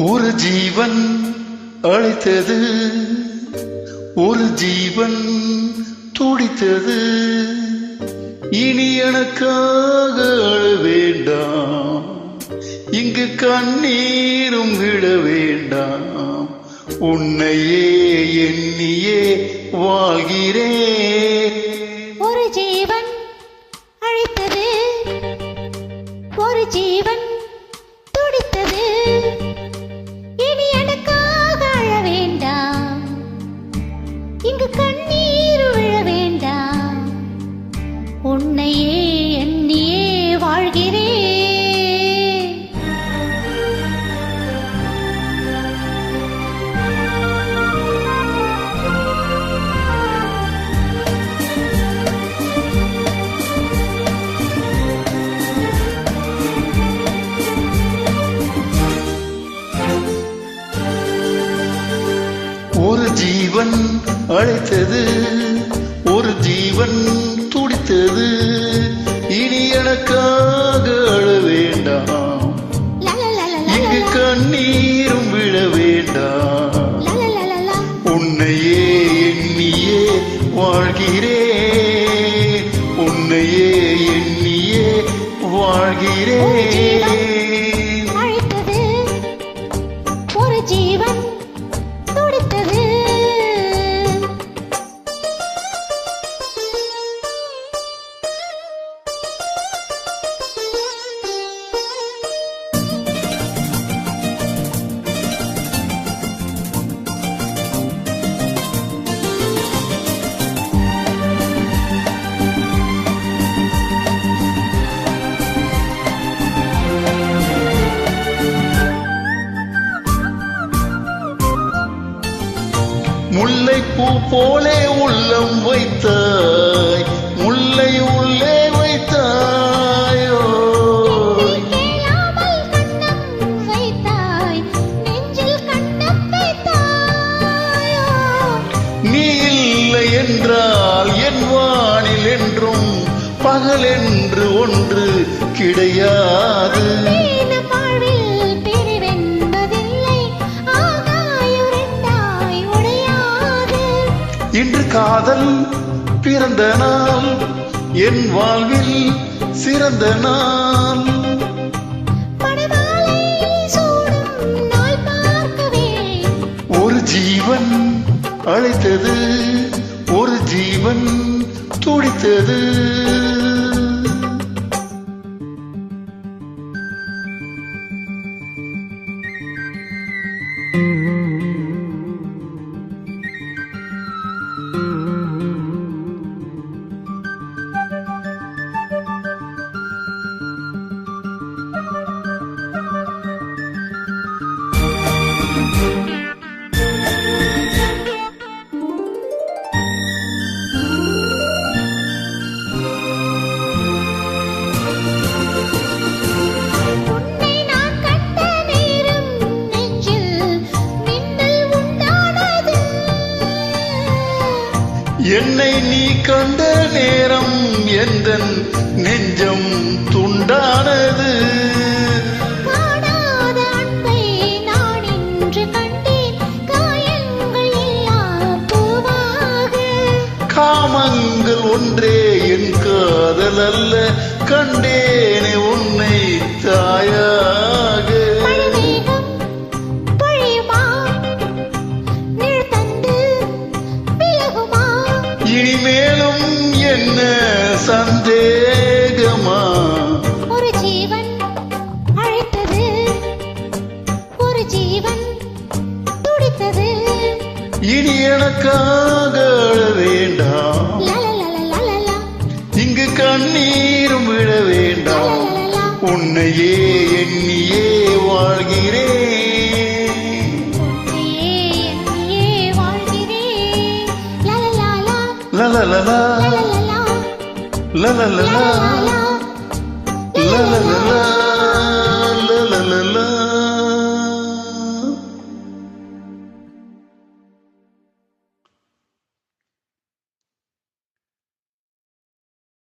ஒரு ஜீவன் அழைத்தது, ஒரு ஜீவன் துடித்தது. இனி எனக்காக அழ வேண்டாம், இங்கு கண்ணீரும் விட வேண்டாம். உன்னையே எண்ணியே வாழ்கிறேன். ஒரு ஜீவன் அழைத்தது, ஒரு ஜீவன் துடித்தது. இனி எனக்காக அழ வேண்டாம், இங்கு கண்ணீர் விழ வேண்டாம். உன்னையே எண்ணியே வாழ்கிறேன். ஒரு ஜீவன் அழைத்தது, ஒரு ஜீவன் துடித்தது. இனி எனக்காக அழ வேண்டாம், இங்கு கண்ணீரும் விழ வேண்டாம். உன்னையே எண்ணியே வாழ்கிறேன், உன்னையே எண்ணியே வாழ்கிறேன். அழைத்தது, ஒரு ஜீவன் துடித்தது. முல்லைப்பூ போலே உள்ளம் வைத்தாய், முல்லை உள்ளே வைத்தாயோ. நீ இல்லை என்றால் என் வானில் என்றும் பகல் என்று ஒன்று கிடையாது. இன்று காதல் பிறந்த நாள், என் வாழ்வில் சிறந்த நாள். ஒரு ஜீவன் அழைத்தது, ஒரு ஜீவன் துடித்தது. என்னை நீ கண்ட நேரம் எந்தன் நெஞ்சம் துண்டானது. காமங்கள் ஒன்றே என் காதல் அல்ல, கண்டேனே உன்னை தாயாக. இனிமேலும் என்ன சந்தேகமா? ஒரு ஜீவன் அழைத்தது, ஒரு ஜீவன் துடித்தது. இனி எனக்காக அழ வேண்டாம், இங்கு கண்ணீரும் விழ வேண்டாம். உன்னையே எண்ணியே வாழ்கிறேன். La la la la la la la la la la la la la la la la.